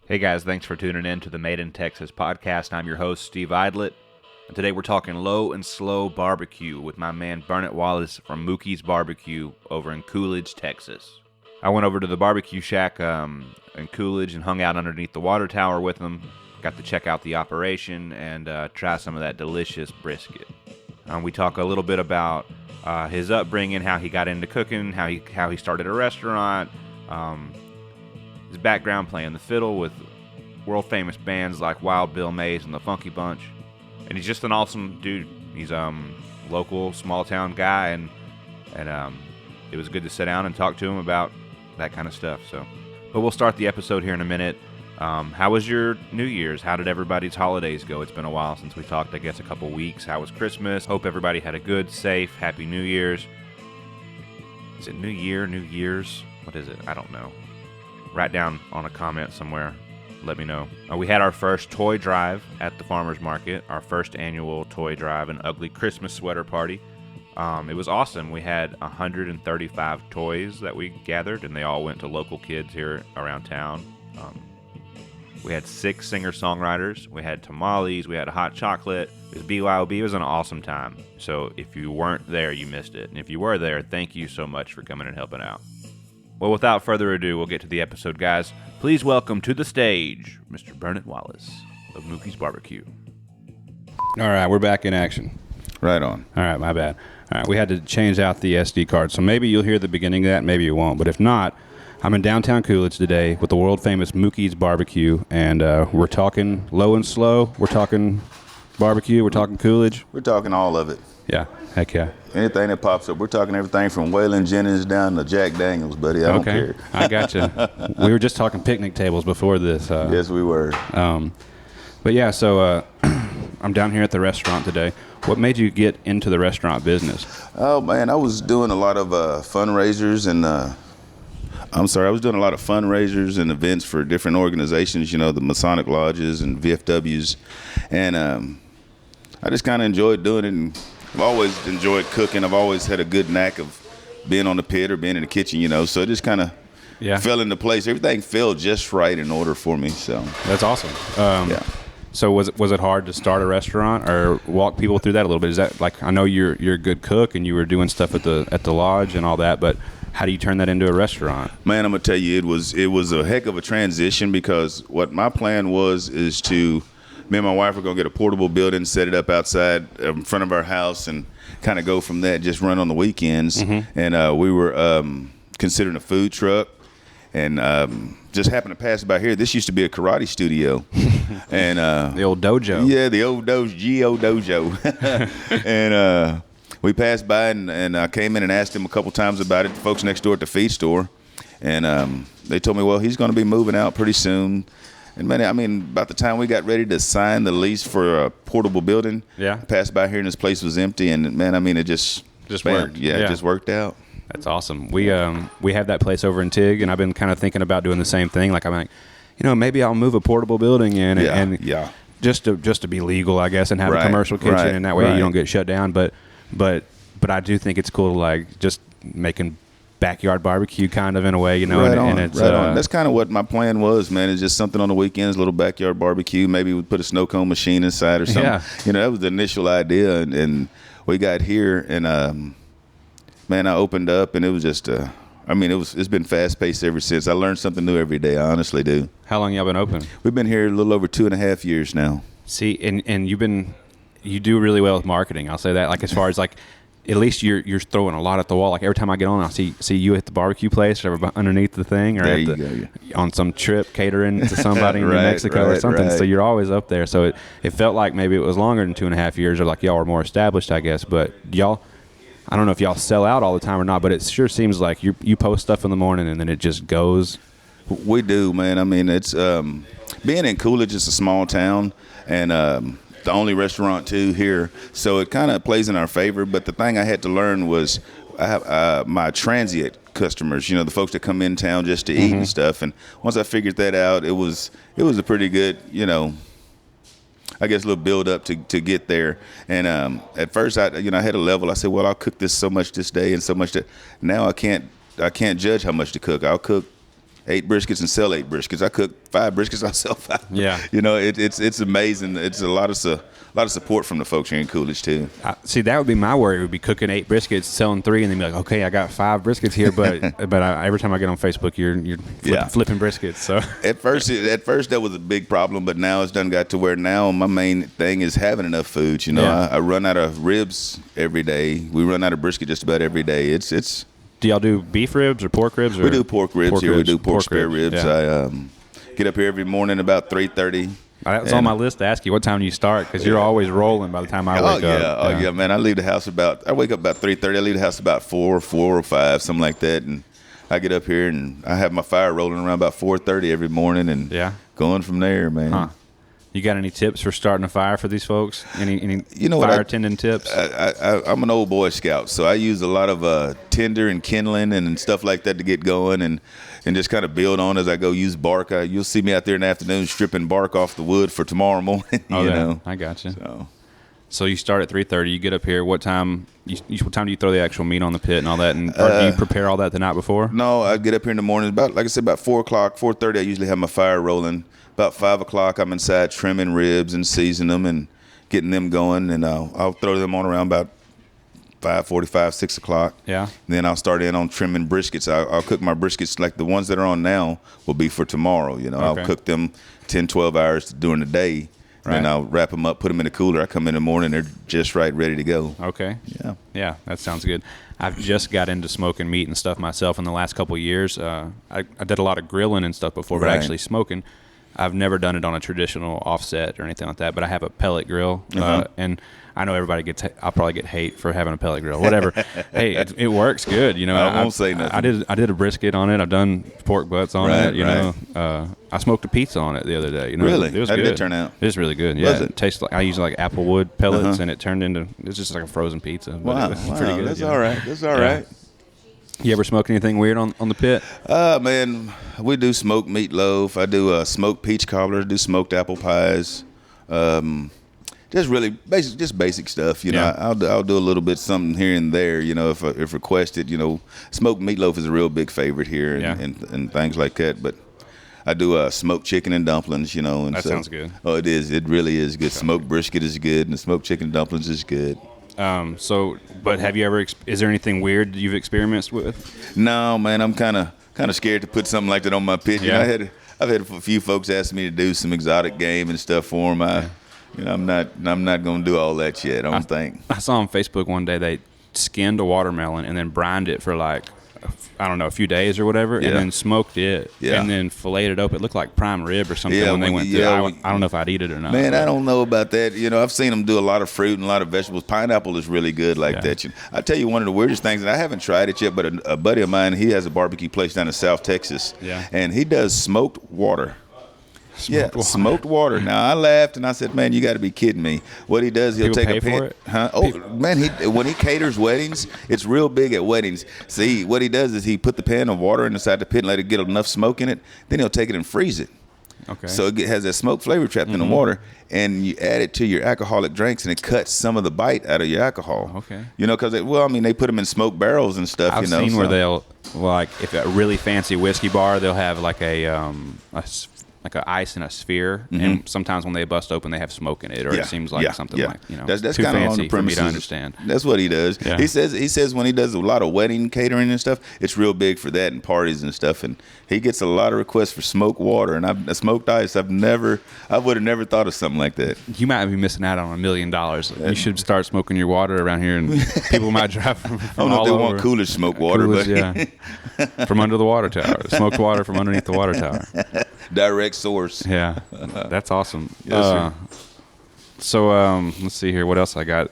Hey guys, thanks for tuning in to the Made in Texas podcast. I'm your host, Steve Idlett, and today we're talking low and slow barbecue with my man Burnett Wallace from Mookie's Barbecue over in Coolidge, Texas. I went over to the barbecue shack in Coolidge and hung out underneath the water tower with him. Got to check out the operation and try some of that delicious brisket. We talk a little bit about his upbringing, how he got into cooking, how he started a restaurant, his background playing the fiddle with world-famous bands like Wild Bill Mays and the Funky Bunch. And he's just an awesome dude. He's a local, small-town guy, and it was good to sit down and talk to him about that kind of stuff. But we'll start the episode here in a minute. How was your New Year's? How did everybody's holidays go? It's been a while since we talked, I guess a couple weeks. How was Christmas? Hope everybody had a good, safe, happy New Year's. Is it New Year, New Year's? What is it? I don't know. Write down on a comment somewhere. Let me know. We had our first toy drive at the farmer's market, our first annual toy drive, an ugly Christmas sweater party. It was awesome. We had 135 toys that we gathered, and they all went to local kids here around town. We had 6 singer-songwriters. We had tamales. We had hot chocolate. It was BYOB. It was an awesome time. So if you weren't there, you missed it. And if you were there, thank you so much for coming and helping out. Well, without further ado, we'll get to the episode, guys. Please welcome to the stage Mr. Burnett Wallace of Mookie's Barbecue. All right, we're back in action. Right on. All right, my bad. All right, we had to change out the SD card, so maybe you'll hear the beginning of that, maybe you won't. But if not, I'm in downtown Coolidge today with the world-famous Mookie's Barbecue, and we're talking low and slow. We're talking barbecue. We're talking Coolidge. We're talking all of it. Yeah, heck yeah. Anything that pops up. We're talking everything from Waylon Jennings down to Jack Daniels, buddy. I don't care. I gotcha. We were just talking picnic tables before this. Yes, we were. But yeah, so I'm down here at the restaurant today. What made you get into the restaurant business? Oh, man, I was doing a lot of fundraisers and I was doing a lot of fundraisers and events for different organizations, you know, the Masonic Lodges and VFWs. And I just kind of enjoyed doing it, and I've always enjoyed cooking. I've always had a good knack of being on the pit or being in the kitchen, you know, so it just kind of fell into place. Everything fell just right in order for me, so. That's awesome. Yeah. So was it hard to start a restaurant or walk people through that a little bit? Is that like, I know you're a good cook and you were doing stuff at the lodge and all that, but how do you turn that into a restaurant? Man, I'm gonna tell you, it was a heck of a transition, because what my plan is to, me and my wife were gonna get a portable building, set it up outside in front of our house, and kind of go from that, just run on the weekends. Mm-hmm. And we were considering a food truck, and just happened to pass by here. This used to be a karate studio, and the old dojo. Yeah, the old dojo. And we passed by, and I came in and asked him a couple times about it. The folks next door at the feed store, and they told me, well, he's going to be moving out pretty soon. And man, I mean, about the time we got ready to sign the lease for a portable building, I passed by here and this place was empty. And man, I mean, it just worked. Yeah, it just worked out. That's awesome. We have that place over in Tig, and I've been kind of thinking about doing the same thing. Like, I'm like, you know, maybe I'll move a portable building in, and just to be legal, I guess, and have a commercial kitchen, and that way you don't get shut down. But I do think it's cool to, like, just making backyard barbecue kind of in a way, you know. And it's That's kind of what my plan was, man. It's just something on the weekends, a little backyard barbecue. Maybe we put a snow cone machine inside or something. Yeah. You know, that was the initial idea, and we got here, and man, I opened up, and it was just it's been fast paced ever since. I learned something new every day. I honestly do. How long y'all been open? We've been here a little over 2.5 years now. See, and you do really well with marketing. I'll say that. Like, as far as, like, at least you're throwing a lot at the wall. Like, every time I get on, I'll see you at the barbecue place or underneath the thing, or on some trip catering to somebody in New Mexico or something. Right. So you're always up there. So it felt like maybe it was longer than 2.5 years, or like y'all were more established, I guess. But y'all, I don't know if y'all sell out all the time or not, but it sure seems like you post stuff in the morning and then it just goes. We do, man. I mean, it's being in Coolidge is a small town, and the only restaurant too here, so it kind of plays in our favor. But the thing I had to learn was I have my transient customers, you know, the folks that come in town just to eat and stuff. And once I figured that out, it was a pretty good, you know, I guess a little build up to get there. And at first I had a level. I said, well, I'll cook this so much this day and so much that now I can't judge how much to cook. I'll cook 8 briskets and sell 8 briskets. I cook 5 briskets, I sell 5. Yeah. You know, it's amazing. It's a lot of support from the folks here in Coolidge too. See, that would be my worry. Would be cooking 8 briskets, selling 3, and then be like, okay, I got 5 briskets here, but every time I get on Facebook, you're flipping briskets. So at first that was a big problem, but now it's done got to where now my main thing is having enough food. You know, I run out of ribs every day. We run out of brisket just about every day. It's. Do y'all do beef ribs or pork ribs? We do pork ribs here. We do pork spare ribs. Yeah. I get up here every morning about 3:30. That's on my list to ask you. What time do you start? Because you're always rolling by the time I wake up. Oh yeah, man. I wake up about 3:30. I leave the house about 4 or 5, something like that, and I get up here and I have my fire rolling around about 4:30 every morning, and going from there, man. Huh. You got any tips for starting a fire for these folks? Any fire tending tips? I'm an old Boy Scout, so I use a lot of tinder and kindling and stuff like that to get going, and just kind of build on as I go. Use bark. You'll see me out there in the afternoon stripping bark off the wood for tomorrow morning. You know, I got you. So you start at 3:30. You get up here. What time? What time do you throw the actual meat on the pit and all that? And or do you prepare all that the night before? No, I get up here in the morning. Like I said, about 4 o'clock, 4:30. I usually have my fire rolling. About 5 o'clock, I'm inside trimming ribs and seasoning them and getting them going. And I'll throw them on around about 5:45, 6 o'clock. Yeah. And then I'll start in on trimming briskets. I'll cook my briskets like the ones that are on now will be for tomorrow. You know, Okay. I'll cook them 10, 12 hours during the day. Right. And I'll wrap them up, put them in the cooler. I come in the morning, they're just right, ready to go. Okay. Yeah. Yeah, that sounds good. I've just got into smoking meat and stuff myself in the last couple of years. I did a lot of grilling and stuff before, but Right. actually smoking, I've never done it on a traditional offset or anything like that, but I have a pellet grill, and I know everybody I'll probably get hate for having a pellet grill, whatever. Hey, it works good, you know. I won't say nothing. I did a brisket on it. I've done pork butts on Right, it, you know. I smoked a pizza on it the other day. You know, Really? It was How good. did it turn out? It was really good. Yeah, Was it? tastes like I used like applewood pellets, and it turned into it's just like a frozen pizza. But Wow, it was pretty good. That's you know? all right. That's all Yeah. right. You ever smoke anything weird on the pit? Man, we do smoked meatloaf. I do smoked peach cobbler. Do smoked apple pies. Just really basic stuff. You know, Yeah. I'll do a little bit something here and there. You know, if requested. You know, smoked meatloaf is a real big favorite here, and things like that. But I do smoked chicken and dumplings. You know, and That sounds good. Oh, it is. It really is good. Smoked brisket is good, and the smoked chicken and dumplings is good. But have you ever? Is there anything weird you've experienced with? No, man, I'm kind of scared to put something like that on my pit. You know, I've had a few folks ask me to do some exotic game and stuff for them. I'm not going to do all that yet. I don't think. I saw on Facebook one day they skinned a watermelon and then brined it for like, I don't know, a few days or whatever, and then smoked it, and then filleted it up. It looked like prime rib or something when they went through. I don't know if I'd eat it or not. Man, I don't know about that. You know, I've seen them do a lot of fruit and a lot of vegetables. Pineapple is really good like that. I tell you, one of the weirdest things, and I haven't tried it yet, but a buddy of mine, he has a barbecue place down in South Texas, and he does smoked water. Smoked water. Now I laughed and I said, "Man, you got to be kidding me!" What he does, he'll take a pan. For it? Huh? Oh man, when he caters weddings, it's real big at weddings. See, what he does is he put the pan of water inside the pit and let it get enough smoke in it. Then he'll take it and freeze it. Okay. So it has that smoke flavor trapped in the water, and you add it to your alcoholic drinks, and it cuts some of the bite out of your alcohol. Okay. You know, because they put them in smoke barrels and stuff. I've seen where they'll if a really fancy whiskey bar, they'll have like a ice in a sphere, and sometimes when they bust open, they have smoke in it, or it seems like something like that's too kind of on fancy the for me premises. to understand. That's what he does. Yeah. He says when he does a lot of wedding catering and stuff, it's real big for that and parties and stuff, and he gets a lot of requests for smoked water and smoked ice. I would have never thought of something like that. You might be missing out on $1 million. You should start smoking your water around here, and people might drive from I don't know all if they over. want Coolidge smoked water, Coolidge, but from under the water tower, smoked water from underneath the water tower. direct source. Yeah, that's awesome. Yes, sir. So let's see here. What else I got?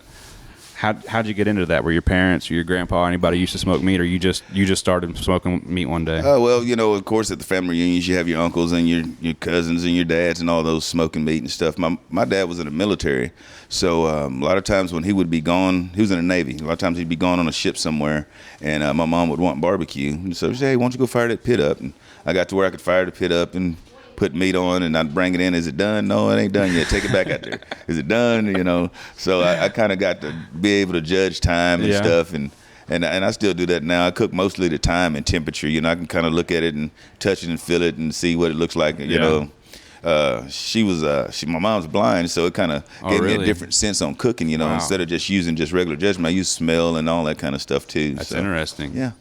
How'd you get into that? Were your parents or your grandpa, anybody used to smoke meat, or you just started smoking meat one day? Well, you know, of course, at the family reunions, you have your uncles and your cousins and your dads and all those smoking meat and stuff. My dad was in the military, so a lot of times when he would be gone, he was in the Navy. A lot of times he'd be gone on a ship somewhere, and my mom would want barbecue. And so she'd say, "Hey, why don't you go fire that pit up?" And I got to where I could fire the pit up and put meat on, and I'd bring it in. Is it done? No, it ain't done yet. Take it back out there. Is it done? You know. So I kind of got to be able to judge time and stuff, and And I still do that now. I cook mostly the time and temperature. You know, I can kind of look at it and touch it and feel it and see what it looks like. You know, my mom's blind, so it kind of gave me a different sense on cooking. You know, instead of just using just regular judgment, I use smell and all that kind of stuff too. That's interesting. Yeah.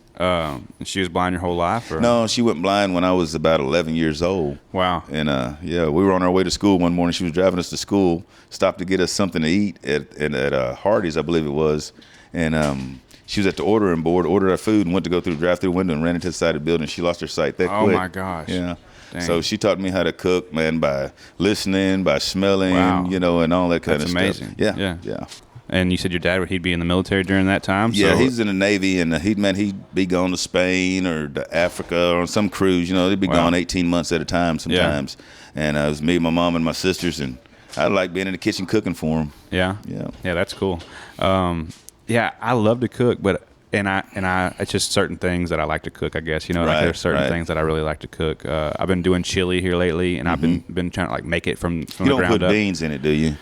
She was blind your whole life? Or? No, she went blind when I was about 11 years old. Wow. And we were on our way to school one morning. She was driving us to school, stopped to get us something to eat at Hardee's, I believe it was. And she was at the ordering board, ordered our food, and went to go through the drive-through window and ran into the side of the building. She lost her sight that quick. Oh my gosh. Yeah. Dang. So she taught me how to cook, man, by listening, by smelling, you know, and all that kind of stuff. That's amazing. Yeah. And you said your dad, he'd be in the military during that time? Yeah, so. He's in the Navy, and he'd be gone to Spain or to Africa or on some cruise. You know, they'd be gone 18 months at a time sometimes. Yeah. And it was me, my mom, and my sisters, and I like being in the kitchen cooking for them. Yeah? Yeah, that's cool. I love to cook, but it's just certain things that I like to cook, I guess. You know, like there's certain things that I really like to cook. I've been doing chili here lately, and I've been trying to like make it from the ground up. You don't put beans in it, do you?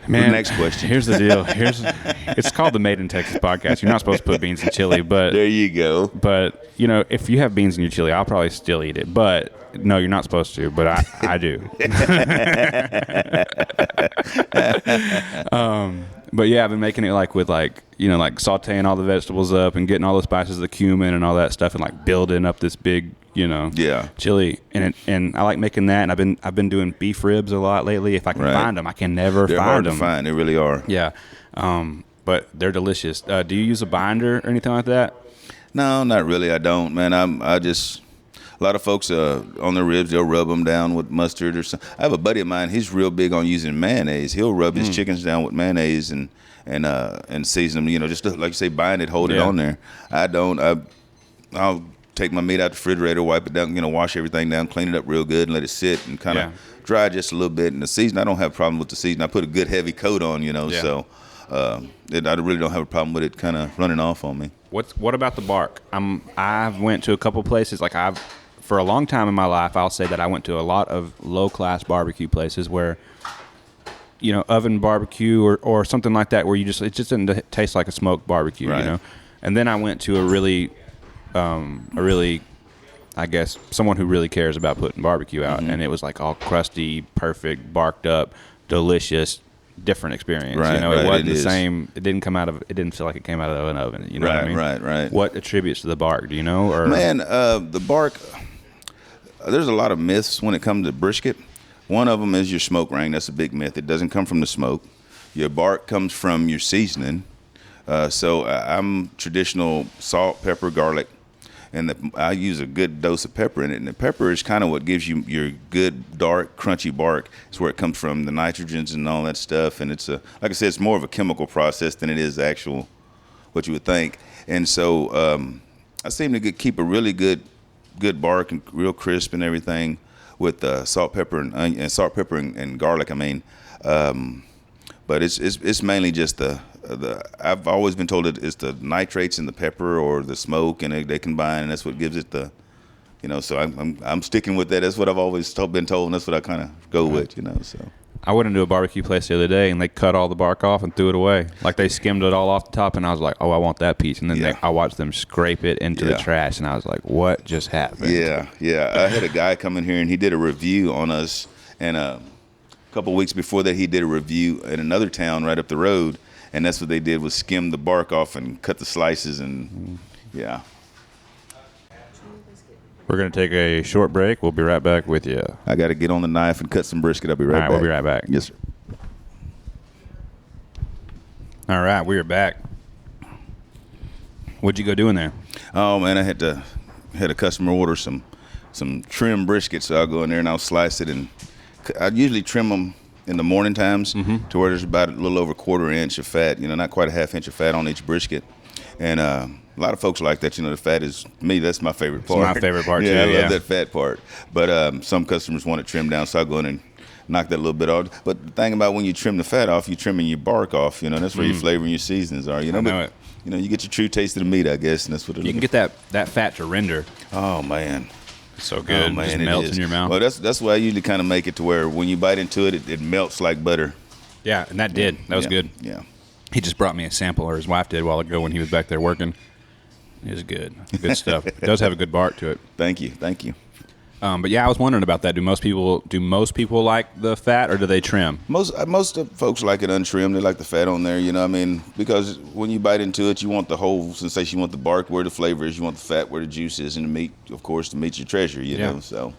Man, next question. Here's the deal. It's called the Made in Texas podcast. You're not supposed to put beans in chili, but there you go. But you know, if you have beans in your chili, I'll probably still eat it. But no, you're not supposed to. But I do. But yeah, I've been making it like with like sauteing all the vegetables up and getting all the spices, the cumin and all that stuff, and like building up this big chili. And I like making that. And I've been doing beef ribs a lot lately. If I can find them, I can never find them. They're hard to find. They really are. Yeah, but they're delicious. Do you use a binder or anything like that? No, not really. I don't, man. I just. A lot of folks on their ribs, they'll rub them down with mustard or something. I have a buddy of mine. He's real big on using mayonnaise. He'll rub his chickens down with mayonnaise and season them. You know, just to, like you say, bind it, hold it on there. I don't. I'll take my meat out the refrigerator, wipe it down, wash everything down, clean it up real good, and let it sit and kind of dry just a little bit. And the season, I don't have a problem with the season. I put a good heavy coat on, so I really don't have a problem with it kind of running off on me. What about the bark? I've went to a couple places. For a long time in my life, I'll say that I went to a lot of low-class barbecue places where, oven barbecue or something like that, where it just didn't taste like a smoked barbecue, And then I went to a really, I guess, someone who really cares about putting barbecue out, and it was like all crusty, perfect, barked up, delicious, different experience. It wasn't the same. It didn't feel like it came out of an oven. You know what I mean? Right. What attributes to the bark? Do you know? Or man, the bark. There's a lot of myths when it comes to brisket. One of them is your smoke ring. That's a big myth. It doesn't come from the smoke. Your bark comes from your seasoning. So I'm traditional salt, pepper, garlic, and I use a good dose of pepper in it. And the pepper is kind of what gives you your good, dark, crunchy bark. It's where it comes from, the nitrogens and all that stuff. And it's like I said, it's more of a chemical process than it is actual what you would think. And so I seem to keep a really good bark and real crisp and everything with salt, pepper, and garlic. I mean, but it's mainly just the I've always been told it's the nitrates in the pepper or the smoke, and they combine, and that's what gives it the, So I'm sticking with that. That's what I've always been told, and that's what I kind of go with, So. I went into a barbecue place the other day, and they cut all the bark off and threw it away. Like they skimmed it all off the top, and I was like, "Oh, I want that piece." And then I watched them scrape it into the trash, and I was like, "What just happened?" Yeah. I had a guy come in here, and he did a review on us, and a couple of weeks before that, he did a review in another town right up the road, and that's what they did was skim the bark off and cut the slices, and We're going to take a short break. We'll be right back with you. I got to get on the knife and cut some brisket. I'll be right back. We'll be right back. Yes, sir. All right, we are back. What'd you go do in there? Oh, man, I had a customer order some trim brisket, so I'll go in there and I'll slice it. And I usually trim them in the morning times to where there's about a little over a quarter inch of fat, not quite a half inch of fat on each brisket. And a lot of folks like that. The fat is me. That's my favorite part. It's my favorite part too. I love that fat part. But some customers want it trimmed down, so I'll go in and knock that a little bit off. But the thing about when you trim the fat off, you're trimming your bark off. That's where your flavor and your seasonings are. I know it. You get your true taste of the meat, I guess, and that's what it is. You can get that fat to render. Oh man, it's so good. Oh, man, it just melts in your mouth. Well, that's why I usually kind of make it to where when you bite into it, it melts like butter. Yeah, and that did. That was good. Yeah. He just brought me a sample, or his wife did, a while ago when he was back there working. It was good stuff. It does have a good bark to it. Thank you. But yeah, I was wondering about that. Do most people like the fat, or do they trim? Most of folks like it untrimmed. They like the fat on there, because when you bite into it, you want the whole sensation. You want the bark where the flavor is. You want the fat where the juice is, and the meat, of course, the meat's your treasure. You know, so.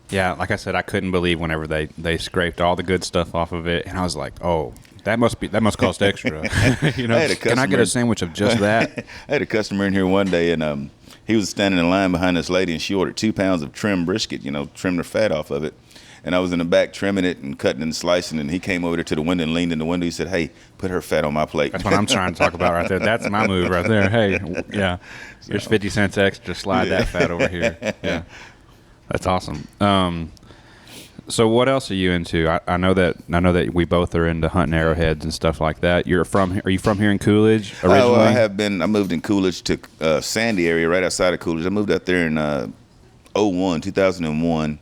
Yeah, like I said, I couldn't believe whenever they scraped all the good stuff off of it, and I was like, oh. That must cost extra. Can I get a sandwich of just that? I had a customer in here one day, and he was standing in line behind this lady, and she ordered 2 pounds of trimmed brisket, trimmed the fat off of it. And I was in the back trimming it and cutting and slicing, and he came over there to the window and leaned in the window. He said, "Hey, put her fat on my plate." That's what I'm trying to talk about right there. That's my move right there. Hey, yeah, here's 50 cents extra. Slide that fat over here. Yeah, that's awesome. So what else are you into? I know that we both are into hunting arrowheads and stuff like that. Are you from here in Coolidge originally? Oh, I have been. I moved in Coolidge to Sandy area, right outside of Coolidge. I moved out there in 2001,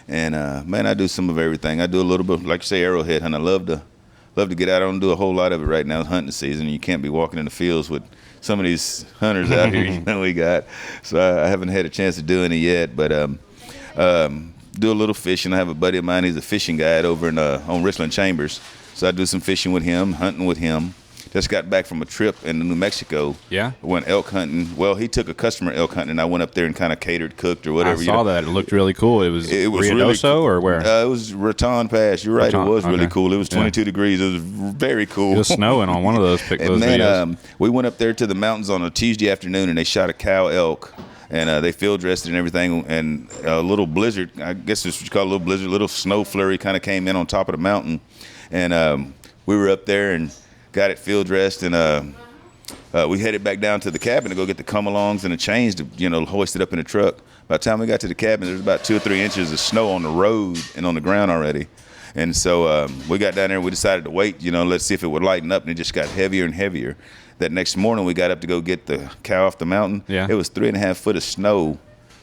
and man, I do some of everything. I do a little bit, like you say, arrowhead hunting. I love to get out. I don't do a whole lot of it right now. It's hunting season. You can't be walking in the fields with some of these hunters out here. We got. So I haven't had a chance to do any yet, but do a little fishing. I have a buddy of mine. He's a fishing guide over on Richland Chambers. So I do some fishing with him, hunting with him. Just got back from a trip in New Mexico. Yeah. Went elk hunting. Well, he took a customer elk hunting, and I went up there and kind of catered, cooked, or whatever. I saw that. It looked really cool. It was Ruidoso really, or where? It was Raton Pass. You're right. It was really cool. It was 22 degrees. It was very cool. It was snowing on one of those videos. We went up there to the mountains on a Tuesday afternoon, and they shot a cow elk. And they field dressed it and everything, and a little blizzard, I guess this is what you call a little blizzard, a little snow flurry kind of came in on top of the mountain. And we were up there and got it field dressed, and we headed back down to the cabin to go get the come-alongs and the chains to, hoist it up in the truck. By the time we got to the cabin, there was about 2 or 3 inches of snow on the road and on the ground already. And so we got down there and we decided to wait, let's see if it would lighten up, and it just got heavier and heavier. That next morning we got up to go get the cow off the mountain. Yeah. It was 3.5 foot of snow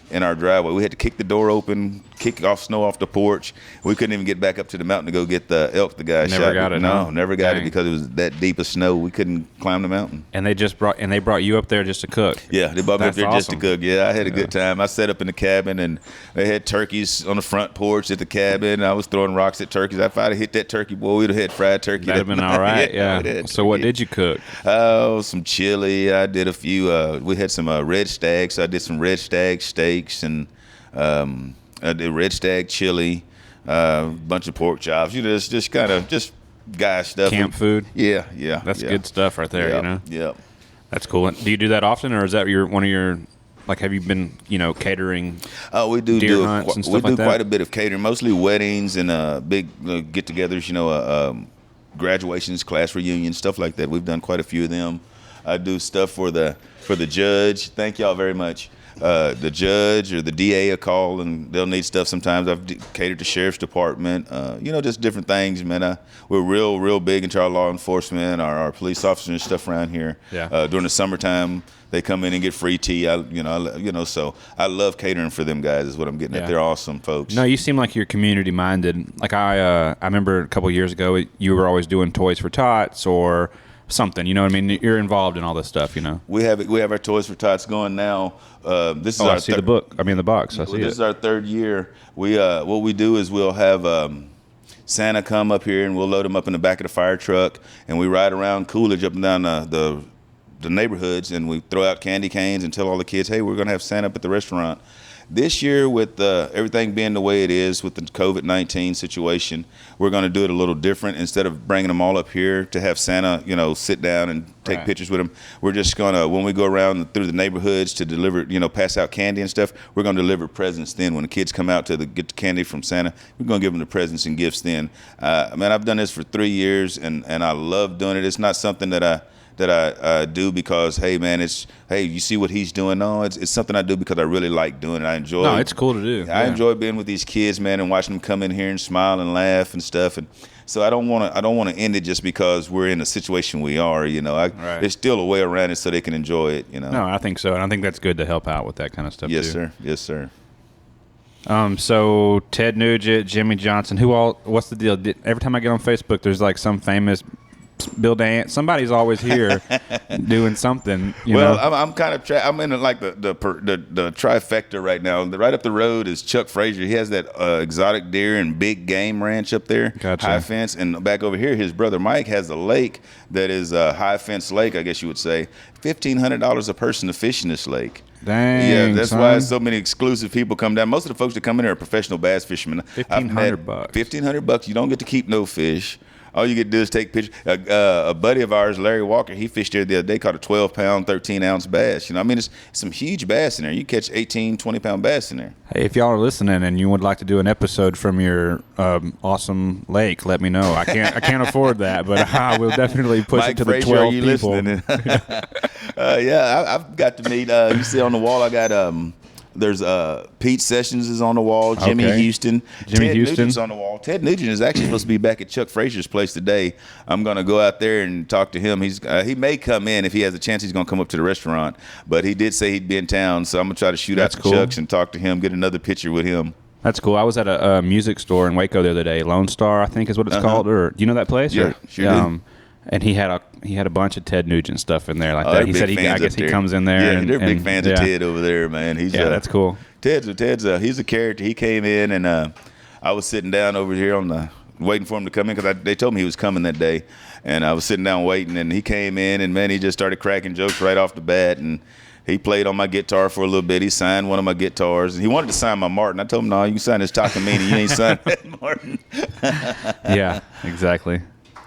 in our driveway. We had to kick the door open, kick off snow off the porch. We couldn't even get back up to the mountain to go get the elk the guy shot. Never got it. No, never got it because it was that deep of snow. We couldn't climb the mountain. And they brought you up there just to cook. Yeah, they brought me up there just to cook. Yeah, I had a good time. I sat up in the cabin, and they had turkeys on the front porch at the cabin. I was throwing rocks at turkeys. If I'd have hit that turkey, boy, we'd have had fried turkey. That'd have been all right. Yeah. So what did you cook? Oh, some chili. I did a few. We had some red stag, so I did some red stag steaks, and I did red stag chili, bunch of pork chops. Just kind of guy stuff. Camp food. Yeah. That's good stuff right there. Yeah. That's cool. Do you do that often, or is that one of your? Like, have you been, catering? Oh, we do deer hunts and stuff we do like that? quite a bit of catering, mostly weddings and big get-togethers. Graduations, class reunions, stuff like that. We've done quite a few of them. I do stuff for the judge. Thank y'all very much. The judge or the DA a call, and they'll need stuff sometimes. I've catered to sheriff's department, just different things, man. We're real big into our law enforcement, our police officers and stuff around here. Yeah. During the summertime, they come in and get free tea. So I love catering for them guys is what I'm getting at. They're awesome folks. No, you seem like you're community minded. Like I remember a couple years ago, you were always doing Toys for Tots or something. You know what I mean? You're involved in all this stuff. We have our Toys for Tots going now. This is our I see the box. I see This is our third year. We what we do is we'll have Santa come up here, and we'll load him up in the back of the fire truck, and we ride around Coolidge up and down the neighborhoods, and we throw out candy canes and tell all the kids, hey, we're going to have Santa up at the restaurant. This year, with everything being the way it is with the COVID-19 situation, we're going to do it a little different. Instead of bringing them all up here to have Santa, sit down and take pictures with them, we're just going to, when we go around through the neighborhoods to deliver, pass out candy and stuff, we're going to deliver presents then. When the kids come out to get the candy from Santa, we're going to give them the presents and gifts then. Man, I've done this for 3 years, and I love doing it. It's not something that I do because, hey, man, you see what he's doing? No, it's something I do because I really like doing it. I enjoy it. No, it's cool to do. I enjoy being with these kids, man, and watching them come in here and smile and laugh and stuff. And so I don't want to end it just because we're in the situation we are, There's still a way around it so they can enjoy it, No, I think so. And I think that's good to help out with that kind of stuff, yes, too. Sir. Yes, sir. So Ted Nugent, Jimmy Johnson, what's the deal? Every time I get on Facebook, there's like some famous Bill Dance. Somebody's always here doing something. You well, know? I'm kind of I'm in like the trifecta right now. Right up the road is Chuck Frazier. He has that exotic deer and big game ranch up there, Gotcha. high fence. And back over here, his brother Mike has a lake that is a high fence lake, I guess you would say. $1,500 a person to fish in this lake. Dang, yeah, that's son. why so many exclusive people come down. Most of the folks that come in here are professional bass fishermen. $1,500. $1,500. You don't get to keep no fish. All you get to do is take pictures. A buddy of ours, Larry Walker, he fished there the other day, caught a 12-pound, 13-ounce bass. You know, I mean, it's some huge bass in there. You catch 18, 20-pound bass in there. Hey, if y'all are listening and you would like to do an episode from your awesome lake, let me know. I can't afford that, but I will definitely push Mike it to Frazier, the 12 are you people. Listening? Yeah, I've got to meet. You see on the wall, I got there's Pete Sessions is on the wall. Jimmy Okay. Houston. Jimmy Ted Houston. Nugent's on the wall. Ted Nugent is actually supposed to be back at Chuck Frazier's place today. I'm going to go out there and talk to him. He may come in if he has a chance. He's going to come up to the restaurant, but he did say he'd be in town, so I'm going to try to shoot That's out to cool. Chuck's and talk to him, get another picture with him. That's cool. I was at a music store in Waco the other day. Lone Star, I think is what it's called. Or do you know that place? Yeah, Or, sure do. And he had a bunch of Ted Nugent stuff in there like Oh, that. they're He big said I fans guess up he there. comes in there. Yeah, and, they're big fans yeah. of Ted over there, man. Yeah, that's cool. Ted's he's a character. He came in and I was sitting down over here waiting for him to come in because they told me he was coming that day, and I was sitting down waiting, and he came in and man, he just started cracking jokes right off the bat, and he played on my guitar for a little bit. He signed one of my guitars, and he wanted to sign my Martin. I told him, no, you can sign this Takamine. You ain't signing that Martin. Yeah, exactly.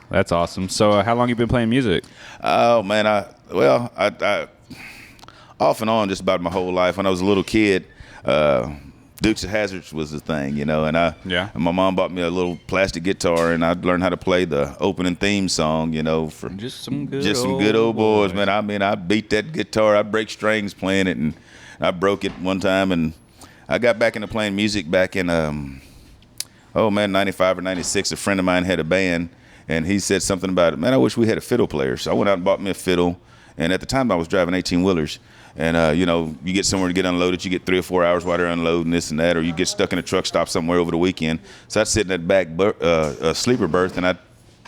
That's awesome. So how long you been playing music? Oh man, I off and on just about my whole life. When I was a little kid, Dukes of Hazzards was the thing, you know. And and my mom bought me a little plastic guitar, and I learned how to play the opening theme song, you know, for Just some good old boys, man. I mean, I beat that guitar. I break strings playing it, and I broke it one time, and I got back into playing music back in 95 or 96. A friend of mine had a band. And he said something about it. Man, I wish we had a fiddle player. So I went out and bought me a fiddle. And at the time, I was driving 18-wheelers. And, you know, you get somewhere to get unloaded. You get 3 or 4 hours while they're unloading this and that. Or you get stuck in a truck stop somewhere over the weekend. So I'd sit in that back sleeper berth, and I'd,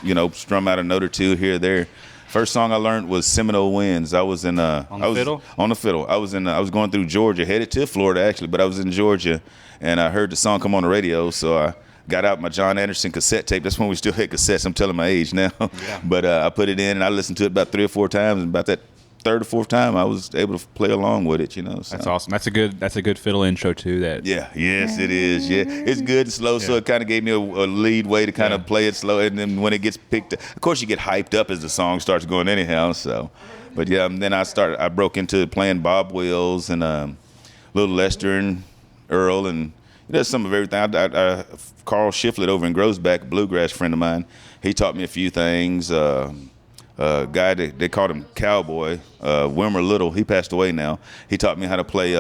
you know, strum out a note or two here or there. First song I learned was Seminole Winds. I was in fiddle? On the fiddle. I was going through Georgia, headed to Florida, actually. But I was in Georgia, and I heard the song come on the radio. So I got out my John Anderson cassette tape. That's when we still had cassettes. I'm telling my age now. Yeah. But I put it in, and I listened to it about 3 or 4 times. And about that 3rd or 4th time, I was able to play along with it, you know. So. That's awesome. That's a good fiddle intro too. Yeah, yes, it is. Yeah, it's good and slow, so it kind of gave me a lead way to kind of play it slow. And then when it gets picked up, of course, you get hyped up as the song starts going anyhow. So, but yeah, and then I broke into playing Bob Wills and Little Lester and Earl, and he does some of everything. Carl Shiflett over in Groesbeck, a bluegrass friend of mine, he taught me a few things. Guy they called him Cowboy, Wilmer Little. He passed away now. He taught me how to play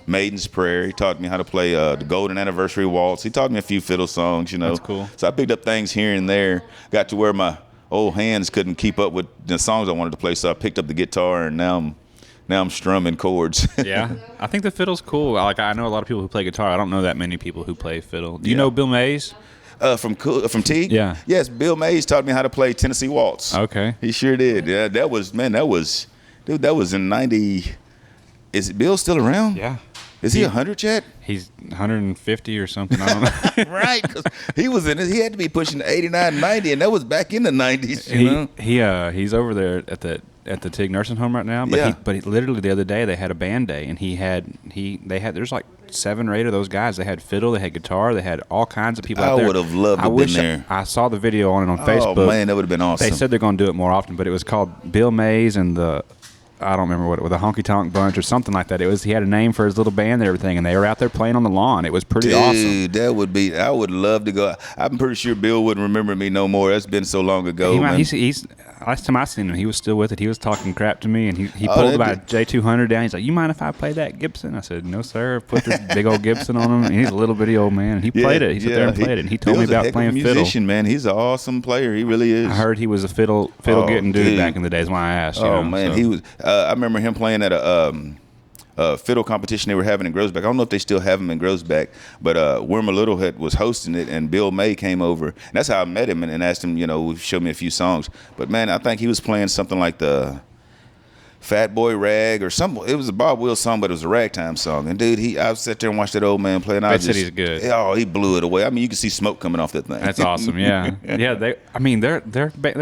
Maiden's Prayer. He taught me how to play the Golden Anniversary Waltz. He taught me a few fiddle songs, you know. That's cool. So I picked up things here and there. Got to where my old hands couldn't keep up with the songs I wanted to play, so I picked up the guitar, and now I'm strumming chords. Yeah, I think the fiddle's cool. Like I know a lot of people who play guitar. I don't know that many people who play fiddle. Do you know Bill Mays? From Teague? Yeah. Yes, Bill Mays taught me how to play Tennessee Waltz. Okay. He sure did. Yeah, that was in 90. Is Bill still around? Yeah. Is he 100 yet? He's 150 or something. I don't know. Right, because he had to be pushing 89, 90, and that was back in the 90s. You know? He's over there at the Teague nursing home right now. But he literally the other day they had a band day, and they had there's like 7 or 8 of those guys. They had fiddle, they had guitar, they had all kinds of people out there. I would have loved to have been there. I saw the video on it on Facebook. Oh man, that would have been awesome. They said they're going to do it more often, but it was called Bill Mays and the I don't remember what it was, a honky tonk bunch or something like that. He had a name for his little band and everything, and they were out there playing on the lawn. It was pretty awesome. Dude, that would be. I would love to go. I'm pretty sure Bill wouldn't remember me no more. That's been so long ago. He's last time I seen him, he was still with it. He was talking crap to me, and he pulled about a J200 down. He's like, "You mind if I play that Gibson?" I said, "No, sir." Put this big old Gibson on him, and he's a little bitty old man. And he played it. He sat there and played it. And he told me about playing fiddle. Musician, man. He's an awesome player. He really is. I heard he was a fiddle getting dude back in the days when I asked. Oh man, so. he was. I remember him playing at fiddle competition they were having in Groesbeck. I don't know if they still have them in Groesbeck, but Wilmer Littlehead was hosting it, and Bill May came over. And that's how I met him and asked him, show me a few songs. But, man, I think he was playing something like the Fat Boy Rag or something. It was a Bob Wills song, but it was a ragtime song. And, dude, I sat there and watched that old man play, and I said he's good. Oh, he blew it away. I mean, you could see smoke coming off that thing. That's awesome, yeah. Yeah, their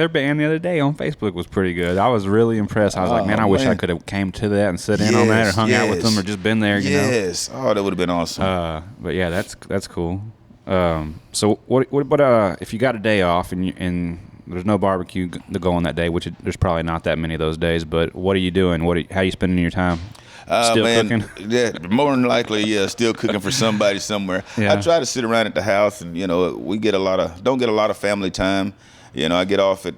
band the other day on Facebook was pretty good. I was really impressed. I was like, man, I wish I could have came to that and sit in on that or hung out with them or just been there, Yes. Oh, that would have been awesome. But, yeah, that's cool. So, what if you got a day off and there's no barbecue to go on that day, which there's probably not that many of those days, but what are you doing? How are you spending your time? Still cooking? Yeah, more than likely, still cooking for somebody somewhere. Yeah. I try to sit around at the house, and we don't get a lot of family time. I get up here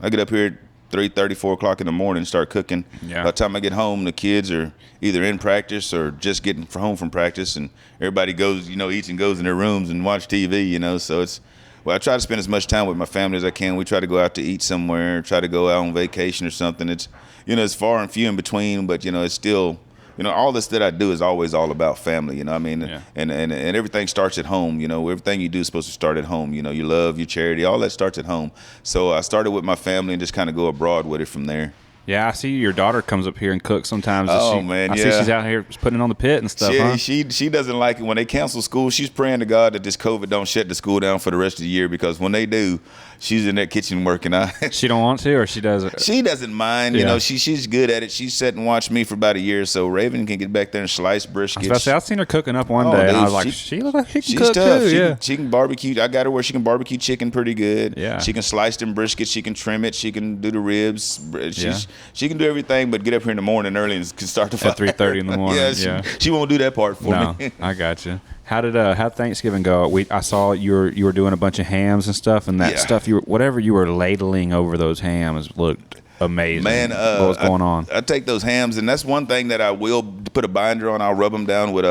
at 3:30, 4 o'clock in the morning, start cooking. Yeah. By the time I get home, the kids are either in practice or just getting home from practice, and everybody goes, eats and goes in their rooms and watch TV. So it's. Well, I try to spend as much time with my family as I can. We try to go out to eat somewhere, try to go out on vacation or something. It's, it's far and few in between, but, it's still, all this that I do is always all about family, I mean, yeah. and everything starts at home, everything you do is supposed to start at home, your love, your charity, all that starts at home. So I started with my family and just kind of go abroad with it from there. Yeah, I see your daughter comes up here and cooks sometimes. Man, I see she's out here putting it on the pit and stuff, huh? She doesn't like it. When they cancel school, she's praying to God that this COVID don't shut the school down for the rest of the year, because when they do, she's in that kitchen working out. She don't want to, or she doesn't? She doesn't mind. Yeah. She's good at it. She sat and watched me for about a year, so Raven can get back there and slice briskets. I've seen her cooking up one day, and I was like, she looks like she can cook tough. too. She can barbecue. I got her where she can barbecue chicken pretty good. Yeah. She can slice them briskets. She can trim it. She can do the ribs. Yeah. She can do everything but get up here in the morning early and can start the fire. At 3:30 in the morning. Yeah, she won't do that part for me. I got you. How'd Thanksgiving go? I saw you were doing a bunch of hams and stuff, and that stuff whatever you were ladling over those hams looked amazing. Man, what was going on? I take those hams, and that's one thing that I will put a binder on. I'll rub them down with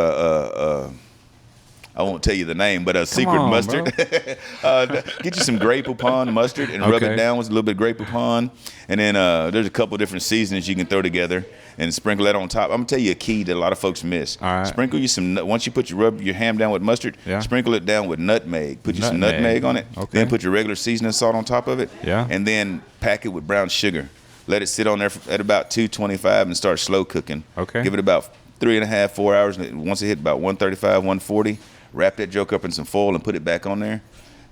I won't tell you the name, but a secret mustard. Get you some Grey Poupon mustard and rub it down with a little bit of Grey Poupon. And then there's a couple different seasonings you can throw together and sprinkle that on top. I'm going to tell you a key that a lot of folks miss. All right. Sprinkle you once you rub your ham down with mustard, sprinkle it down with nutmeg. Put you some nutmeg on it. Okay. Then put your regular seasoning salt on top of it. Yeah. And then pack it with brown sugar. Let it sit on there at about 225 and start slow cooking. Okay. Give it about 3.5, 4 hours. And once it hit about 135, 140, wrap that joke up in some foil and put it back on there.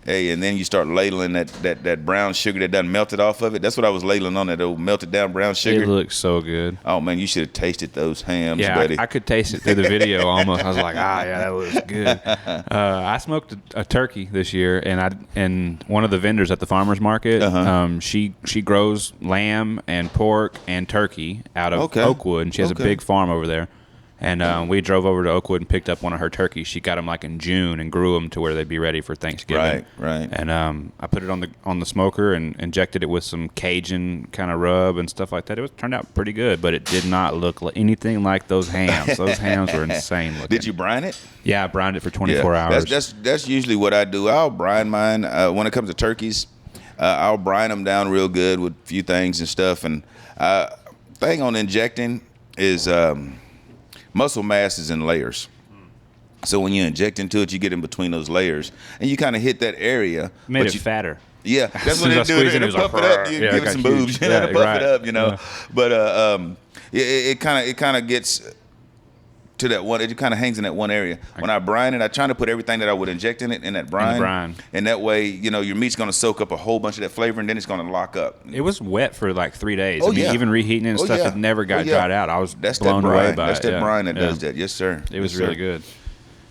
Hey, and then you start ladling that brown sugar that done melted off of it. That's what I was ladling on, that old melted down brown sugar. It looks so good. Oh, man, you should have tasted those hams, yeah, buddy. I could taste it through the video almost. I was like, yeah, that looks good. I smoked a turkey this year, and one of the vendors at the farmer's market, she grows lamb and pork and turkey out of Oakwood, and she has a big farm over there. And we drove over to Oakwood and picked up one of her turkeys. She got them like in June and grew them to where they'd be ready for Thanksgiving. Right. And I put it on the smoker and injected it with some Cajun kind of rub and stuff like that. It turned out pretty good, but it did not look like anything like those hams. Those hams were insane looking. Did you brine it? Yeah, I brined it for 24 hours. That's usually what I do. I'll brine mine when it comes to turkeys. I'll brine them down real good with a few things and stuff. And thing on injecting is muscle mass is in layers. So when you inject into it, you get in between those layers, and you kind of hit that area. Made it fatter. Yeah, that's what they do. They puff it up. You give it some boobs. You know, puff it up. Yeah. But it kind of gets to that one. It kind of hangs in that one area. When I brine it, I try to put everything that I would inject in it in that brine. And that way, your meat's going to soak up a whole bunch of that flavor, and then it's going to lock up. It was wet for like 3 days. Even reheating it and stuff, it never got dried out. I was blown away by it. That's that brine that does that. Yes, sir. It was really good.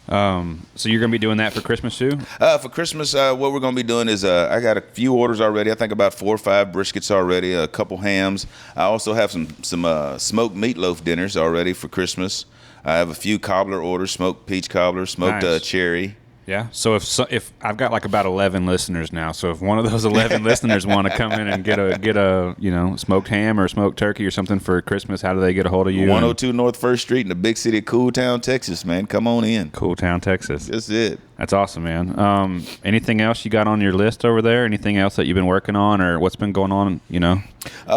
So you're going to be doing that for Christmas too? For Christmas, what we're going to be doing is I got a few orders already. I think about 4 or 5 briskets already, a couple hams. I also have some smoked meatloaf dinners already for Christmas. I have a few cobbler orders, smoked peach cobbler, smoked cherry. Yeah. So if I've got like about 11 listeners now, so if one of those 11 listeners want to come in and get a smoked ham or smoked turkey or something for Christmas, how do they get a hold of you? 102 North 1st Street in the big city of Cool Town, Texas, man. Come on in. Cool Town, Texas. That's it. That's awesome, man. Anything else you got on your list over there? Anything else that you've been working on, or what's been going on? You know,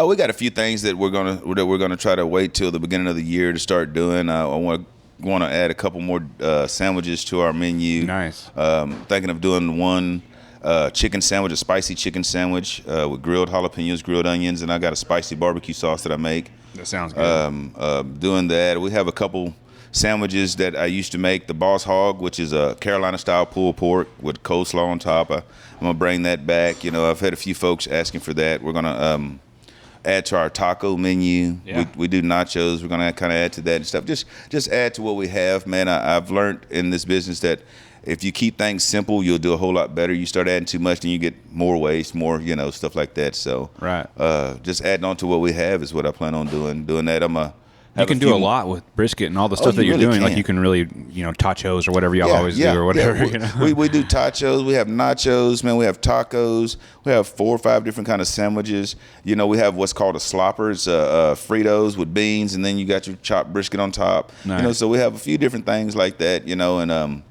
we got a few things that we're gonna try to wait till the beginning of the year to start doing. I want to add a couple more sandwiches to our menu. Nice. Thinking of doing one chicken sandwich, a spicy chicken sandwich with grilled jalapenos, grilled onions, and I got a spicy barbecue sauce that I make. That sounds good. Doing that, we have a couple sandwiches that I used to make, the Boss Hog, which is a Carolina-style pulled pork with coleslaw on top. I'm going to bring that back. You know, I've had a few folks asking for that. We're going to add to our taco menu. Yeah. We do nachos. We're going to kind of add to that and stuff. Just add to what we have, man. I've learned in this business that if you keep things simple, you'll do a whole lot better. You start adding too much, then you get more waste, more, stuff like that. So right. Just adding on to what we have is what I plan on doing. Doing that, you can do a lot with brisket and all the stuff that you're really doing. can. Like you can really, tachos or whatever y'all always do or whatever. Yeah. We do tachos. We have nachos, man. We have tacos. We have 4 or 5 different kind of sandwiches. We have what's called a slopper. It's Fritos with beans, and then you got your chopped brisket on top. Nice. So we have a few different things like that. And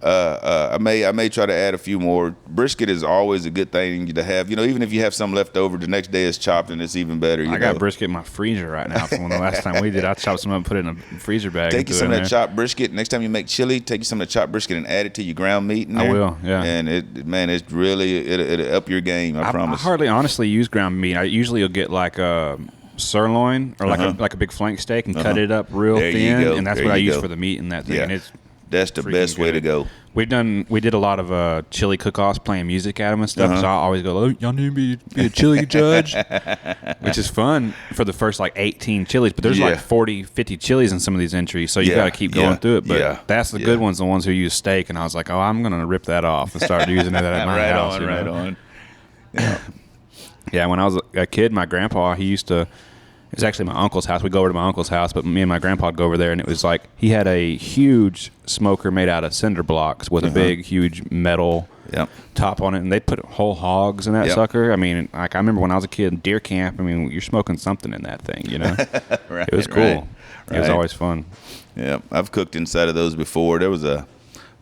I may try to add a few more. Brisket is always a good thing to have. Even if you have some left over, the next day it's chopped and it's even better. I got brisket in my freezer right now from the last time we did. I chopped some up and put it in a freezer bag. Take you some of that chopped brisket. Next time you make chili, take you some of the chopped brisket and add it to your ground meat in there. I will, yeah. And it's really, it'll up your game, I promise. I hardly honestly use ground meat. I usually will get like a sirloin or like a big flank steak and cut it up real thin. And that's what I use for the meat in that thing. Yeah. And that's the best way to go. We did a lot of chili cook-offs, playing music at them and stuff. So I always go, y'all need me to be a chili judge, which is fun for the first 18 chilies. But there's 40, 50 chilies in some of these entries, so you got to keep going through it. But that's the good ones, the ones who use steak. And I was like, I'm gonna rip that off and start using it at my house. Right on. Yeah, when I was a kid, my grandpa, he used to. It was actually my uncle's house. We'd go over to my uncle's house, but me and my grandpa would go over there, and it was like he had a huge smoker made out of cinder blocks with a big, huge metal top on it, and they put whole hogs in that sucker. I mean, I remember when I was a kid in deer camp, you're smoking something in that thing, Right, it was cool. Right. It was always fun. Yeah, I've cooked inside of those before. There was a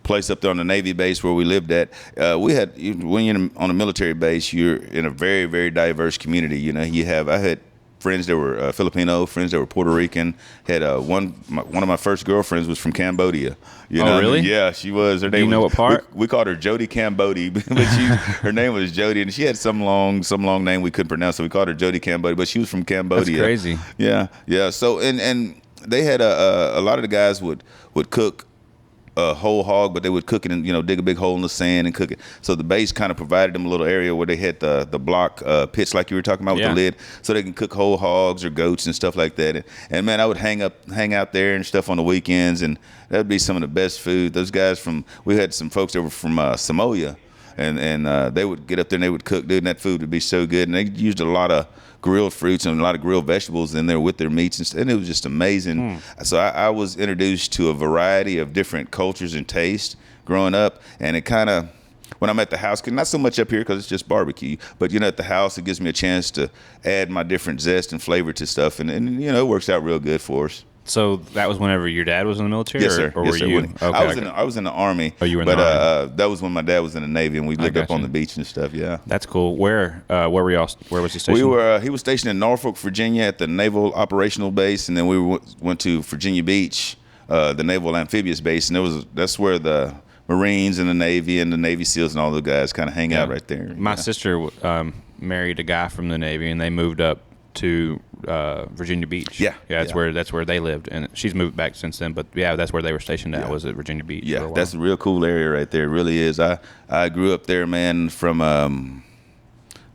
place up there on the Navy base where we lived at. We had, when you're on a military base, you're in a very, very diverse community. I had friends that were Filipino, friends that were Puerto Rican. Had one of my first girlfriends was from Cambodia. Really? Yeah, she was. Her name. Do you know what part? We called her Jody Cambodia, but her name was Jody, and she had some long name we couldn't pronounce, so we called her Jody Cambodia. But she was from Cambodia. That's crazy. Yeah. So and they had a lot of the guys would cook a whole hog, but they would cook it and dig a big hole in the sand and cook it. So the base kind of provided them a little area where they had the block pits like you were talking about with the lid, so they can cook whole hogs or goats and stuff like that. And man, I would hang out there and stuff on the weekends, and that'd be some of the best food. Those guys we had some folks that were from Samoa, and they would get up there and they would cook, dude, and that food would be so good. And they used a lot of grilled fruits and a lot of grilled vegetables in there with their meats, and it was just amazing. So I was introduced to a variety of different cultures and tastes growing up, and it kind of, when I'm at the house, not so much up here because it's just barbecue, but at the house it gives me a chance to add my different zest and flavor to stuff, and it works out real good for us. So that was whenever your dad was in the military? Yes, sir. Or yes, were sir. you? Okay, I was in the Army. Oh, you were in the Army. That was when my dad was in the Navy, and we lived up on the beach and stuff. Yeah, that's cool. Where were y'all? Where was he stationed? He was stationed in Norfolk, Virginia, at the Naval Operational Base, and then we went to Virginia Beach, the Naval Amphibious Base, and that's where the Marines and the Navy and the Navy SEALs and all the guys kind of hang out right there. My sister married a guy from the Navy, and they moved up to Virginia Beach. That's where they lived, and she's moved back since then. But that's where they were stationed at, was at Virginia Beach. Yeah, that's a real cool area right there. It really is. I grew up there, man, from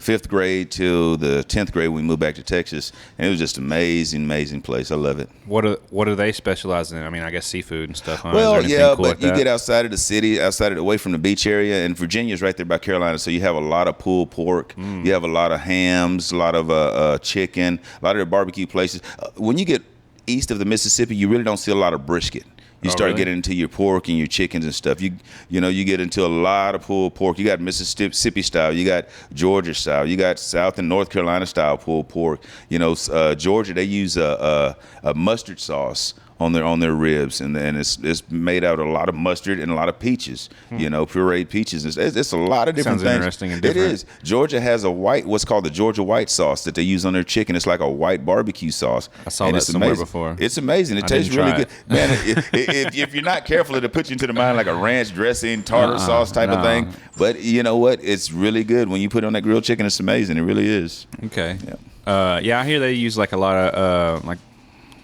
5th grade till the 10th grade. We moved back to Texas, and it was just amazing place. I love it. What do they specialize in? I guess seafood and stuff. Huh? Well, cool but you get outside of the city, away from the beach area, and Virginia's right there by Carolina, so you have a lot of pulled pork. You have a lot of hams, a lot of chicken, a lot of the barbecue places. When you get east of the Mississippi, you really don't see a lot of brisket. You start getting into your pork and your chickens and stuff. You get into a lot of pulled pork. You got Mississippi style. You got Georgia style. You got South and North Carolina style pulled pork. Georgia, they use a mustard sauce on their ribs, and then it's made out of a lot of mustard and a lot of peaches. Pureed peaches. It's a lot of different Sounds things. Interesting and different. It is. Georgia has what's called the Georgia white sauce that they use on their chicken. It's like a white barbecue sauce. I saw that somewhere before. It's amazing. It tastes really good, man. If you're not careful, it'll put you into the mind like a ranch dressing, tartar sauce type of thing. But you know what? It's really good when you put it on that grilled chicken. It's amazing. It really is. Okay. Yeah. I hear they use like a lot of like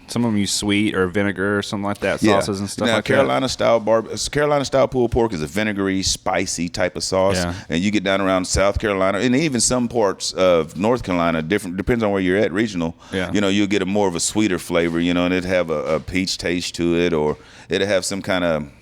some of them use sweet or vinegar or something like that, sauces and stuff now, like Carolina style pulled pork is a vinegary, spicy type of sauce. Yeah. And you get down around South Carolina and even some parts of North Carolina, different depends on where you're at, regional. Yeah. You'll get a more of a sweeter flavor, and it'd have a peach taste to it, or it'll have some kind of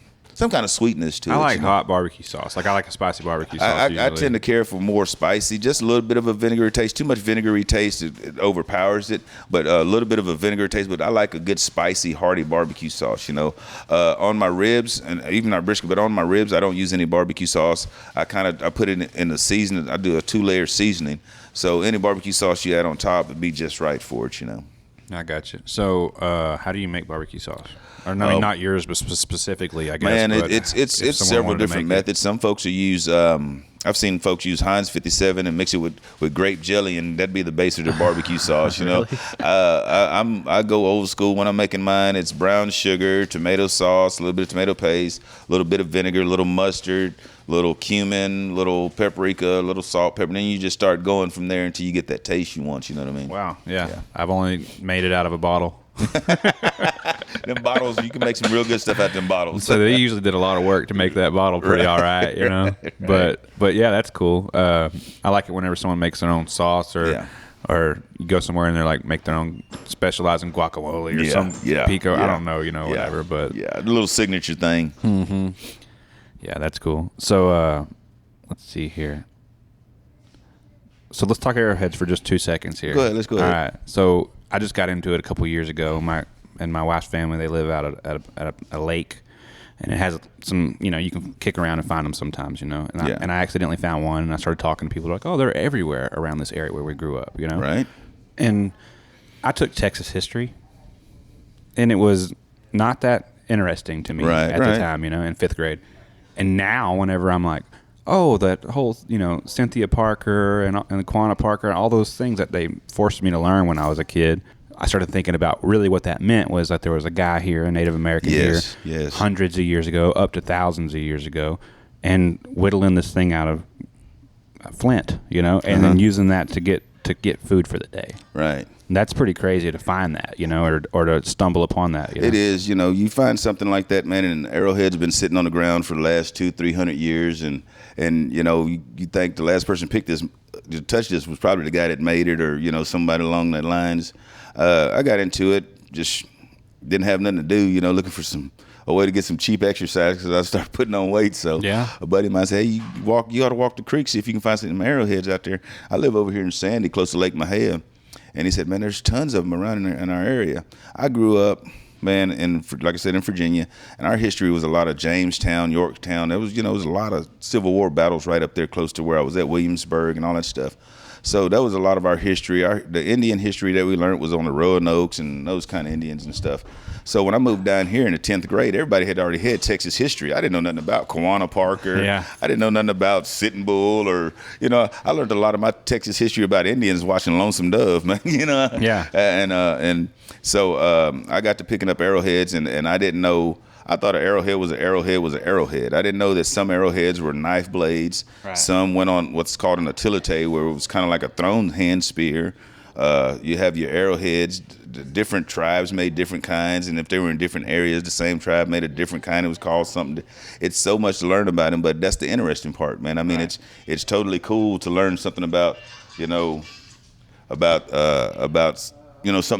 sweetness to it. I like hot barbecue sauce. Like I like a spicy barbecue sauce. I tend to care for more spicy, just a little bit of a vinegary taste. Too much vinegary taste, it overpowers it, but a little bit of a vinegar taste. But I like a good spicy, hearty barbecue sauce, On my ribs, and even our brisket, but on my ribs, I don't use any barbecue sauce. I put it in the seasoning. I do a 2-layer seasoning. So any barbecue sauce you add on top would be just right for it, I got you. So how do you make barbecue sauce? Or, I mean, not yours, but specifically, I guess. Man, it's several different methods. Some folks will use. I've seen folks use Heinz 57 and mix it with grape jelly, and that'd be the base of their barbecue sauce. Really? I go old school when I'm making mine. It's brown sugar, tomato sauce, a little bit of tomato paste, a little bit of vinegar, a little mustard, a little cumin, a little paprika, a little salt, pepper. And then you just start going from there until you get that taste you want. You know what I mean? Wow. Yeah. I've only made it out of a bottle. Them bottles, you can make some real good stuff out of them bottles. So they usually did a lot of work to make that bottle pretty all right, Right. But yeah, that's cool. I like it whenever someone makes their own sauce or you go somewhere and they're like make their own specialize in guacamole or some pico. I don't know, whatever. But a little signature thing. Mm-hmm. Yeah, that's cool. So let's see here. So let's talk arrowheads for just 2 seconds here. Go ahead. Let's go ahead. All right. So I just got into it a couple years ago. My wife's family, they live out at a lake, and it has some, you can kick around and find them sometimes, And I accidentally found one, and I started talking to people like, oh, they're everywhere around this area where we grew up, Right. And I took Texas history, and it was not that interesting to me at the time, in 5th grade. And now, whenever I'm like, oh, that whole, Cynthia Parker and Quanah Parker and all those things that they forced me to learn when I was a kid, I started thinking about really what that meant was that there was a guy here, a Native American here, hundreds of years ago, up to thousands of years ago, and whittling this thing out of flint, and then using that to get food for the day. Right. And that's pretty crazy to find that, or to stumble upon that. It is, you find something like that, man, and arrowhead's been sitting on the ground for the last 200-300 years, and you think the last person picked this, to touch this was probably the guy that made it, or somebody along that lines. I got into it, just didn't have nothing to do, looking for a way to get some cheap exercise because I started putting on weight. So a buddy of mine said, hey, you ought to walk the creek, see if you can find some arrowheads out there. I live over here in Sandy, close to Lake Mejia. And he said, man, there's tons of them around in our area. I grew up, man, like I said, in Virginia, and our history was a lot of Jamestown, Yorktown. There was, was a lot of Civil War battles right up there close to where I was at, Williamsburg and all that stuff. So that was a lot of our history. The Indian history that we learned was on the Roanoke and those kind of Indians and stuff. So when I moved down here in the 10th grade, everybody had already had Texas history. I didn't know nothing about Quanah Parker. Yeah. I didn't know nothing about Sitting Bull or, I learned a lot of my Texas history about Indians watching Lonesome Dove, man, Yeah. And so I got to picking up arrowheads and I didn't know. I thought an arrowhead was an arrowhead. I didn't know that some arrowheads were knife blades. Right. Some went on what's called an attilete, where it was kind of like a thrown hand spear. You have your arrowheads. Different tribes made different kinds, and if they were in different areas, the same tribe made a different kind. It was called something. It's so much to learn about them, but that's the interesting part, man. I mean, it's totally cool to learn something about, something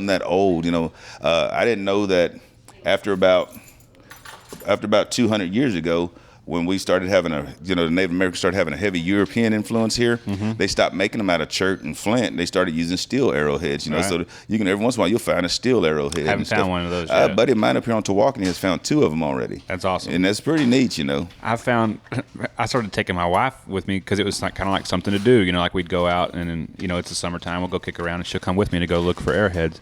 that old. I didn't know that after about 200 years ago, when we started having the Native Americans started having a heavy European influence here, they stopped making them out of chert and flint, and they started using steel arrowheads, so you can, every once in a while, you'll find a steel arrowhead. I haven't found one of those yet. A buddy of mine up here on Tawakoni has found 2 of them already. That's awesome. And that's pretty neat, I started taking my wife with me because it was kind of like something to do, like we'd go out and then, it's the summertime, we'll go kick around and she'll come with me to go look for arrowheads.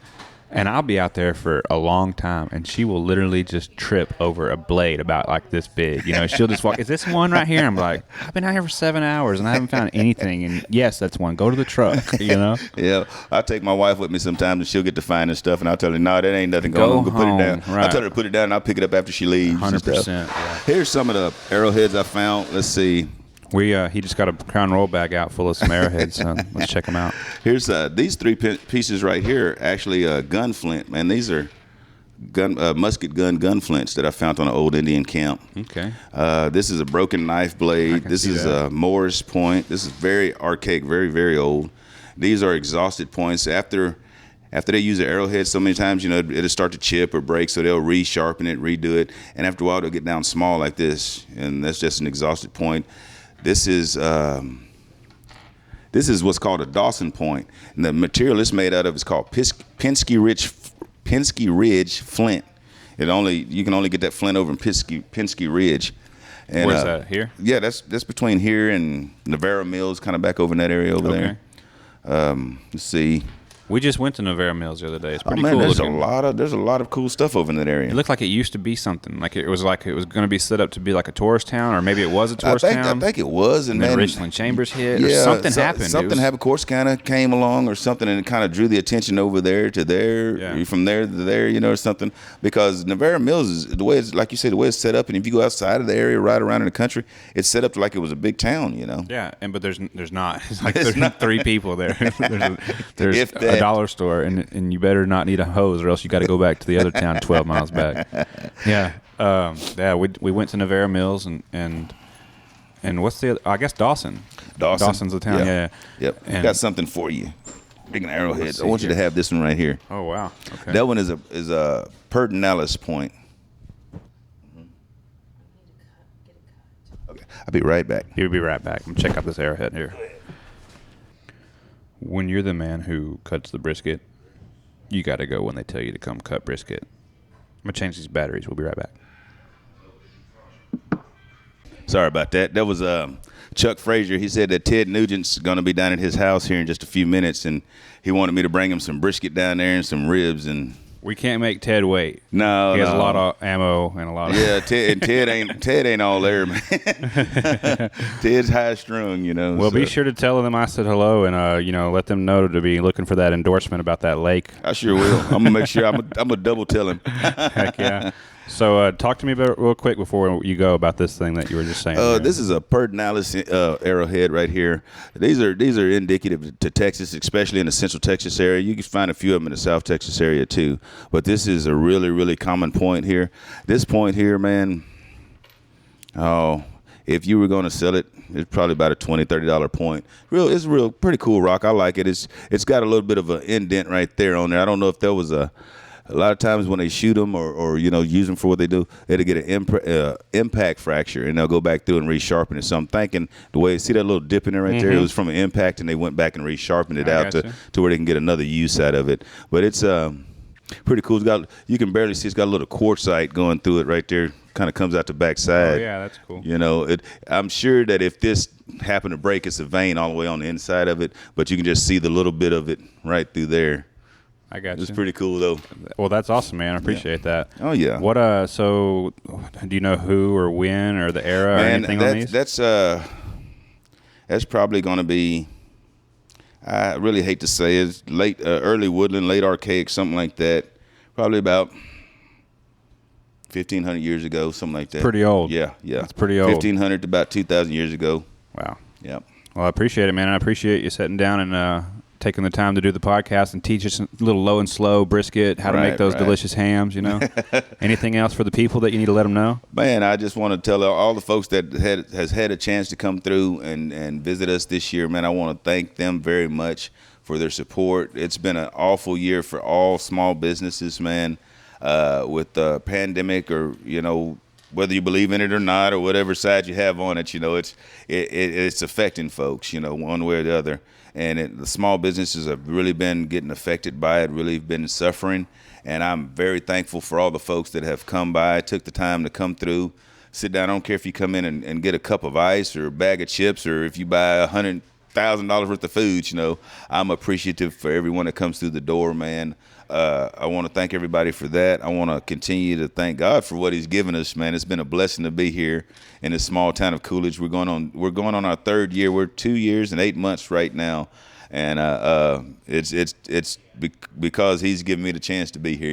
And I'll be out there for a long time, and she will literally just trip over a blade about like this big. She'll just walk, is this one right here? I'm like, I've been out here for 7 hours, and I haven't found anything. And yes, that's one. Go to the truck, Yeah. I'll take my wife with me sometimes, and she'll get to finding stuff, and I'll tell her, no, that ain't nothing going on. Go put it down. Right. I'll tell her to put it down, and I'll pick it up after she leaves. 100%. Yeah. Here's some of the arrowheads I found. Let's see. He just got a Crown Royal bag out full of some arrowheads. So let's check them out. Here's these three pieces right here. Actually, gun flint. Man, these are musket gun flints that I found on an old Indian camp. Okay. This is a broken knife blade. This is a Morris point. This is very archaic, very, very old. These are exhausted points. After they use the arrowhead so many times, it'll start to chip or break, so they'll resharpen it, redo it, and after a while, they'll get down small like this, and that's just an exhausted point. This is what's called a Dawson point, and the material it's made out of is called Penske Ridge flint. You can only get that flint over in Penske Ridge. And, where's that? Here? Yeah, that's between here and Navarro Mills, kind of back over in that area over there. Let's see. We just went to Navarro Mills the other day. It's pretty cool. There's a lot of cool stuff over in that area. It looked like it used to be something. Like it was going to be set up to be like a tourist town, or maybe it was a tourist town. I think it was, and then Richland Chambers hit, or something happened. Something happened. Course kind of came along, or something, and it kind of drew the attention over there to there, from there to there, or something. Because Navarro Mills is the way it's, like you say, the way it's set up, and if you go outside of the area, right around in the country, it's set up like it was a big town, Yeah, but there's not. It's like there's not 3 people there. there's a dollar store, and you better not need a hose, or else you got to go back to the other town 12 miles back. Yeah. We went to Navarro Mills and what's the other, I guess Dawson. Dawson's the town. Yeah. Yep. And got something for you. Big arrowheads. I want you to have this one right here. Oh wow. Okay. That one is a Pertinalis point. Okay. I'll be right back. You'll be right back. I'm gonna check out this arrowhead here. When you're the man who cuts the brisket, you got to go when they tell you to come cut brisket. I'm going to change these batteries. We'll be right back. Sorry about that. That was Chuck Frazier. He said that Ted Nugent's going to be down at his house here in just a few minutes, and he wanted me to bring him some brisket down there and some ribs. And we can't make Ted wait. No, he has a lot of ammo and a lot of Ted ain't all there, man. Ted's high strung, Well, be sure to tell them I said hello, and let them know to be looking for that endorsement about that lake. I sure will. I'm gonna make sure. I'm gonna double tell him. Heck yeah. So talk to me about real quick before you go about this thing that you were just saying. This is a Pertinalis arrowhead right here. These are indicative to Texas, especially in the Central Texas area. You can find a few of them in the South Texas area too. But this is a really, really common point here. This point here, man, if you were going to sell it, it's probably about a $20, $30 point. It's real pretty cool rock. I like it. It's got a little bit of an indent right there on there. I don't know if there was a lot of times when they shoot them or use them for what they do, it'll get an impact fracture, and they'll go back through and resharpen it. So I'm thinking the way, see that little dip in there right there? It was from an impact, and they went back and resharpened it out to where they can get another use out of it. But it's pretty cool. You can barely see it's got a little quartzite going through it right there. Kind of comes out the back side. Oh, yeah, that's cool. I'm sure that if this happened to break, it's a vein all the way on the inside of it, but you can just see the little bit of it right through there. I got you. It's pretty cool, though. Well, that's awesome, man. I appreciate that. Oh, yeah. What? So, do you know who or when or the era or anything on these? That's probably going to be, I really hate to say it, late, early woodland, late archaic, something like that. Probably about 1,500 years ago, something like that. Pretty old. Yeah. That's pretty old. 1,500 to about 2,000 years ago. Wow. Yep. Well, I appreciate it, man. I appreciate you sitting down and taking the time to do the podcast and teach us a little low and slow brisket, how to make those delicious hams, Anything else for the people that you need to let them know? Man, I just want to tell all the folks that has had a chance to come through and visit us this year, man, I want to thank them very much for their support. It's been an awful year for all small businesses, man, with the pandemic or, whether you believe in it or not or whatever side you have on it, it's affecting folks, one way or the other. And the small businesses have really been getting affected by it, really been suffering. And I'm very thankful for all the folks that have come by, took the time to come through, sit down. I don't care if you come in and get a cup of ice or a bag of chips, or if you buy 100 $1,000 worth of food, I'm appreciative for everyone that comes through the door, man. I want to thank everybody for that. I want to continue to thank God for what he's given us, man. It's been a blessing to be here in this small town of Coolidge. We're going on our third year. We're 2 years and 8 months right now. And it's because he's given me the chance to be here,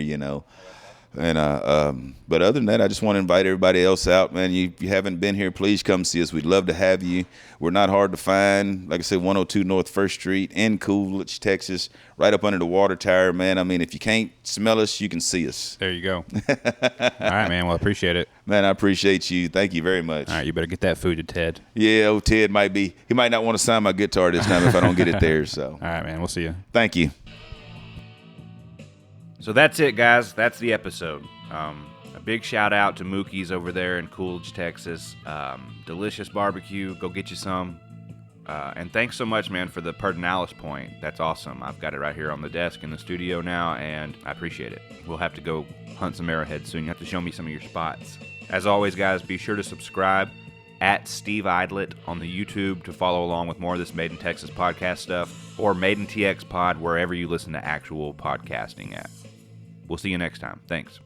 And but other than that, I just want to invite everybody else out, man. You haven't been here, please come see us. We'd love to have you. We're not hard to find. Like I said, 102 North 1st Street in Coolidge, Texas, right up under the water tower, man. I mean, if you can't smell us, you can see us. There you go. All right, man. Well, I appreciate it. Man, I appreciate you. Thank you very much. All right, you better get that food to Ted. Yeah, Ted he might not want to sign my guitar this time if I don't get it there. So. All right, man. We'll see you. Thank you. So that's it, guys. That's the episode. A big shout out to Mookie's over there in Coolidge, Texas. Delicious barbecue. Go get you some. And thanks so much, man, for the Pedernales point. That's awesome. I've got it right here on the desk in the studio now, and I appreciate it. We'll have to go hunt some arrowheads soon. You have to show me some of your spots. As always, guys, be sure to subscribe at Steve Idlett on the YouTube to follow along with more of this Made in Texas podcast stuff, or Made in TX Pod wherever you listen to actual podcasting at. We'll see you next time. Thanks.